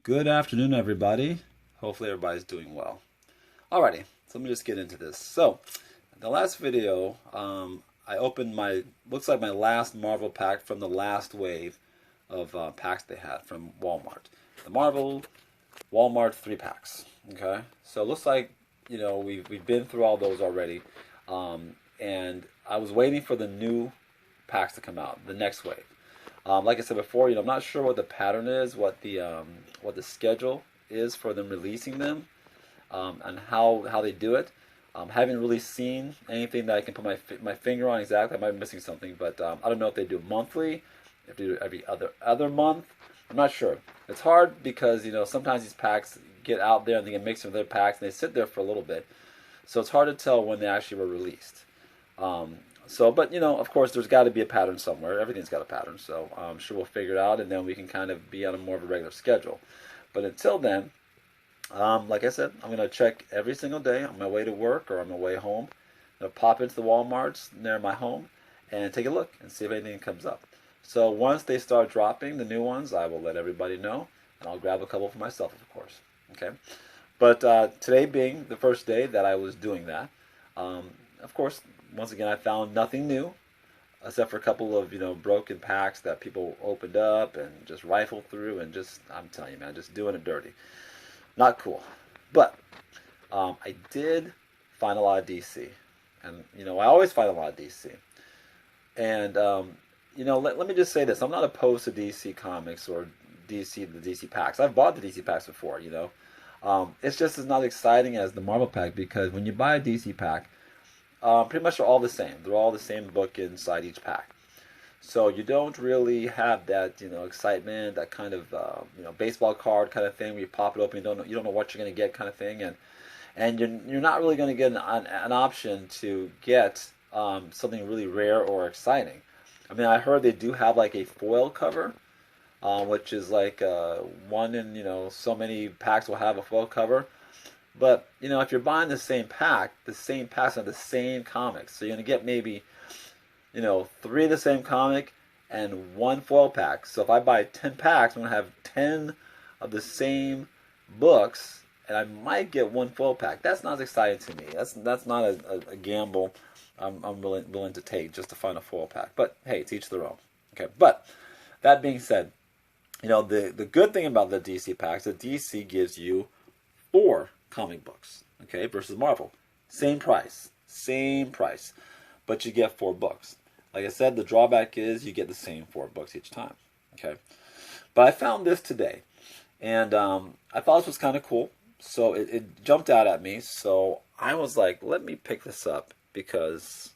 Good afternoon, everybody. Hopefully everybody's doing well. Alrighty, so let me just get into this. So, in the last video, I opened looks like my last Marvel pack from the last wave of packs they had from Walmart. The Marvel Walmart 3-packs. Okay, so it looks like, we've been through all those already. And I was waiting for the new packs to come out, the next wave. Like I said before, I'm not sure what the pattern is, what the schedule is for them releasing them, and how they do it. Haven't really seen anything that I can put my finger on exactly. I might be missing something, but I don't know if they do monthly, if they do it every other month. I'm not sure. It's hard because sometimes these packs get out there and they get mixed with other packs and they sit there for a little bit, so it's hard to tell when they actually were released. But of course, there's got to be a pattern somewhere. Everything's got a pattern, so I'm sure we'll figure it out, and then we can kind of be on a more of a regular schedule. But until then, like I said, I'm going to check every single day on my way to work or on my way home. I'm going to pop into the Walmarts near my home and take a look and see if anything comes up. So once they start dropping the new ones, I will let everybody know, and I'll grab a couple for myself, of course. Okay. But today being the first day that I was doing that, of course, once again, I found nothing new, except for a couple of broken packs that people opened up and just rifled through, and I'm telling you, man, just doing it dirty. Not cool. But I did find a lot of DC, and I always find a lot of DC. And let me just say this: I'm not opposed to DC comics or the DC packs. I've bought the DC packs before. It's just as not exciting as the Marvel pack, because when you buy a DC pack, pretty much they're all the same. They're all the same book inside each pack. So you don't really have that, excitement, that kind of, baseball card kind of thing where you pop it open, you don't know what you're going to get kind of thing. And you're not really going to get an option to get something really rare or exciting. I mean, I heard they do have like a foil cover, which is like one in, so many packs will have a foil cover. But, if you're buying the same packs are the same comics. So you're going to get maybe, 3 of the same comic and 1 foil pack. So if I buy 10 packs, I'm going to have 10 of the same books, and I might get 1 foil pack. That's not exciting to me. That's not a gamble I'm willing to take just to find a foil pack. But, hey, to each their own. Okay, but that being said, the good thing about the DC packs is that DC gives you 4 comic books, okay, versus Marvel. Same price, but you get 4 books. Like I said, the drawback is you get the same 4 books each time, okay. But I found this today, and I thought this was kind of cool, so it jumped out at me. So I was like, let me pick this up because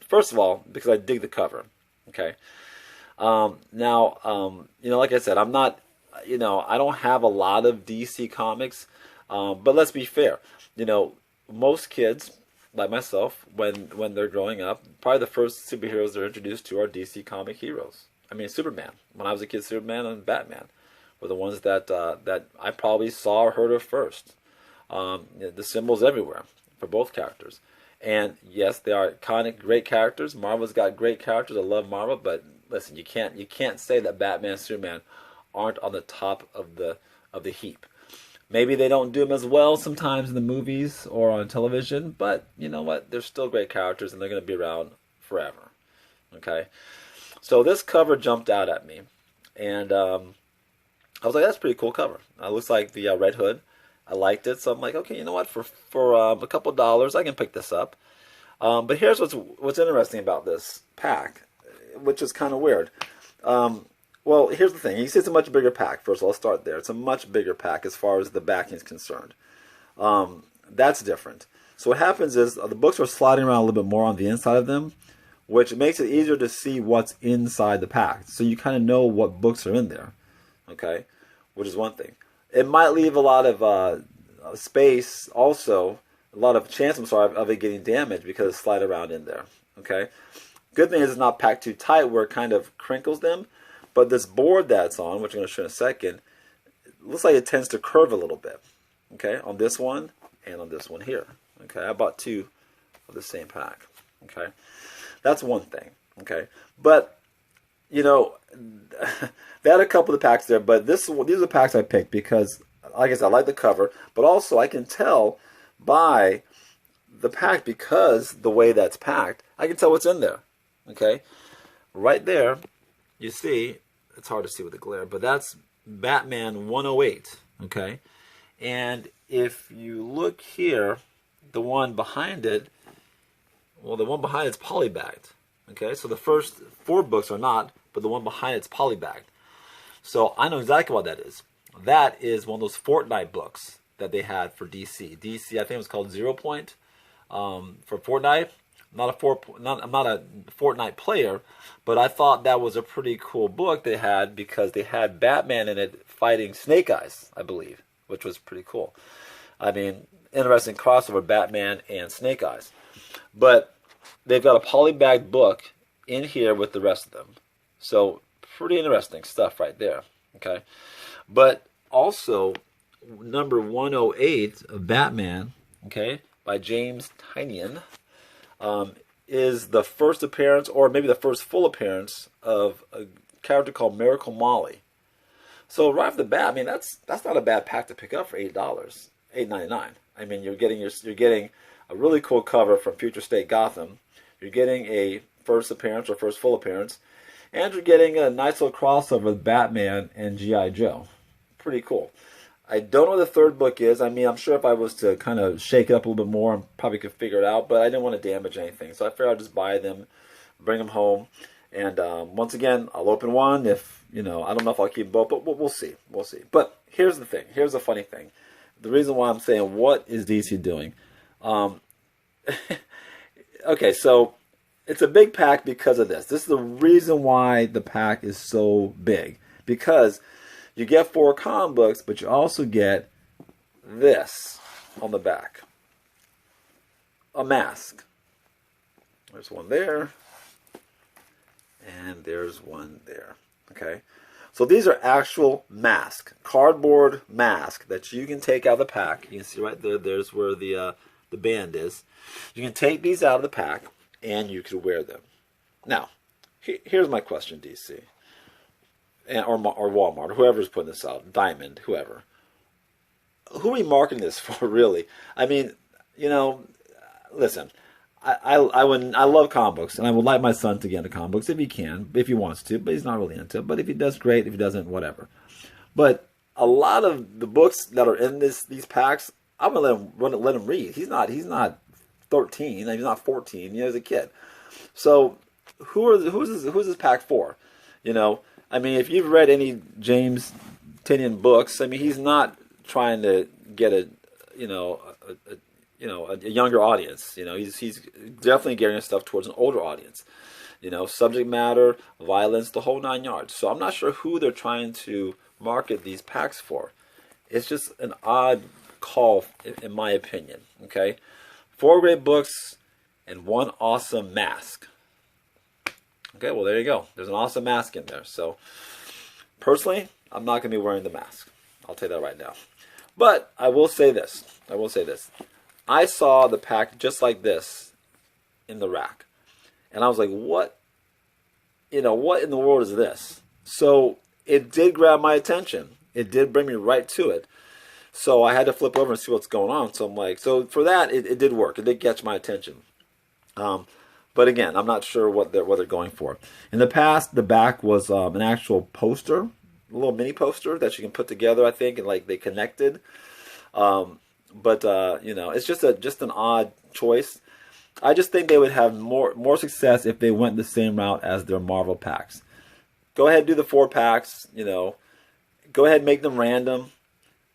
first of all, because I dig the cover, okay. Like I said, I'm not, I don't have a lot of DC comics. But let's be fair. Most kids, like myself, when they're growing up, probably the first superheroes they're introduced to are DC comic heroes. I mean, Superman. When I was a kid, Superman and Batman were the ones that I probably saw or heard of first. The symbols everywhere for both characters. And yes, they are iconic, great characters. Marvel's got great characters. I love Marvel, but listen, you can't say that Batman and Superman aren't on the top of the heap. Maybe they don't do them as well sometimes in the movies or on television, but you know what? They're still great characters, and they're going to be around forever. Okay? So this cover jumped out at me, and I was like, that's a pretty cool cover. It looks like the Red Hood. I liked it, so I'm like, okay, you know what? For a couple dollars, I can pick this up. But here's what's interesting about this pack, which is kind of weird. Well, here's the thing. You see it's a much bigger pack. First of all, let's start there. It's a much bigger pack as far as the backing is concerned. That's different. So what happens is the books are sliding around a little bit more on the inside of them, which makes it easier to see what's inside the pack. So you kind of know what books are in there, okay, which is one thing. It might leave a lot of space also, a lot of chance, of it getting damaged because it's slide around in there, okay. Good thing is it's not packed too tight where it kind of crinkles them. But this board that's on, which I'm going to show in a second, it looks like it tends to curve a little bit, okay, on this one and on this one here. Okay, I bought 2 of the same pack. Okay, that's one thing. Okay, but you know, they had a couple of the packs there, but these are the packs I picked because, like I said, I like the cover, but also I can tell by the pack, because the way that's packed, I can tell what's in there. Okay, right there, you see, it's hard to see with the glare, but that's Batman 108. Okay, and if you look here, the one behind it, well, the one behind it's polybagged. Okay, so the first 4 books are not, but the one behind it's polybagged. So I know exactly what that is. That is one of those Fortnite books that they had for DC. DC, I think it was called Zero Point for Fortnite. I'm not a Fortnite player, but I thought that was a pretty cool book they had because they had Batman in it fighting Snake Eyes, I believe, which was pretty cool. I mean, interesting crossover, Batman and Snake Eyes. But they've got a polybagged book in here with the rest of them. So pretty interesting stuff right there. Okay, but also number 108 of Batman, okay, by James Tynion, is the first appearance, or maybe the first full appearance, of a character called Miracle Molly. So right off the bat, I mean that's not a bad pack to pick up for $8.99. I mean you're getting a really cool cover from Future State Gotham. You're getting a first appearance or first full appearance, and you're getting a nice little crossover with Batman and G.I. Joe. Pretty cool. I don't know what the third book is. I mean, I'm sure if I was to kind of shake it up a little bit more, I probably could figure it out, but I didn't want to damage anything. So I figured I'd just buy them, bring them home, and once again, I'll open one. If, I don't know if I'll keep both, but we'll see. We'll see. But here's the thing. Here's the funny thing. The reason why I'm saying, what is DC doing? Okay, so it's a big pack because of this. This is the reason why the pack is so big. Because you get 4 comic books, but you also get this on the back. A mask. There's one there. And there's one there. Okay? So these are actual masks. Cardboard mask that you can take out of the pack. You can see right there, there's where the band is. You can take these out of the pack and you could wear them. Now, here's my question, DC. Or Walmart, or whoever's putting this out, Diamond, whoever. Who are we marketing this for, really? I mean, listen, I love comic books, and I would like my son to get into comic books if he can, if he wants to, but he's not really into it. But if he does, great. If he doesn't, whatever. But a lot of the books that are in these packs, I'm gonna let him read. He's not 13, he's not 14. He's a kid. So who's this pack for? I mean, if you've read any James Tynion books, I mean, he's not trying to get a younger audience. He's definitely gearing his stuff towards an older audience. Subject matter, violence, the whole 9 yards. So I'm not sure who they're trying to market these packs for. It's just an odd call, in my opinion. Okay, 4 great books and 1 awesome mask. Okay, well, there you go. There's an awesome mask in there. So, personally, I'm not going to be wearing the mask. I'll tell you that right now. But I will say this. I saw the pack just like this in the rack. And I was like, what in the world is this? So, it did grab my attention. It did bring me right to it. So, I had to flip over and see what's going on. So, I'm like, so for that, it did work. It did catch my attention. But again, I'm not sure what they're going for. In the past, the back was an actual poster, a little mini poster that you can put together, I think, and like they connected. It's just an odd choice. I just think they would have more success if they went the same route as their Marvel packs. Go ahead and do the 4 packs. Go ahead and make them random.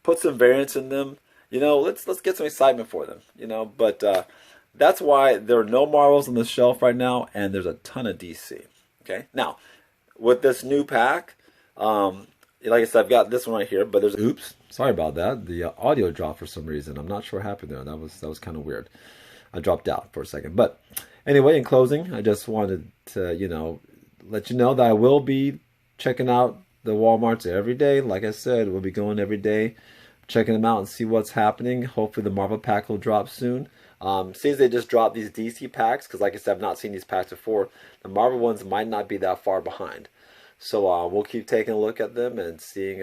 Put some variants in them. Let's get some excitement for them. But that's why there are no Marvels on the shelf right now, and there's a ton of DC. Okay, now with this new pack, like I said, I've got this one right here, but there's oops, sorry about that. The audio dropped for some reason. I'm not sure what happened there. That was kind of weird. I dropped out for a second, but anyway, in closing, I just wanted to let you know that I will be checking out the Walmarts every day. Like I said, we'll be going every day, checking them out and see what's happening. Hopefully, the Marvel pack will drop soon. Since they just dropped these DC packs, because like I said, I've not seen these packs before, the Marvel ones might not be that far behind. So we'll keep taking a look at them and seeing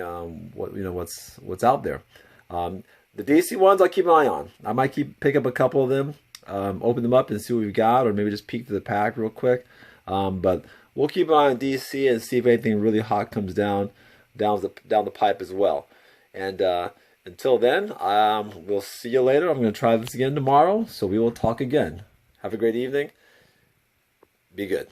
what's out there. The DC ones I'll keep an eye on. I might pick up a couple of them, open them up and see what we've got, or maybe just peek to the pack real quick. But we'll keep an eye on DC and see if anything really hot comes down the pipe as well. And until then, we'll see you later. I'm going to try this again tomorrow, so we will talk again. Have a great evening. Be good.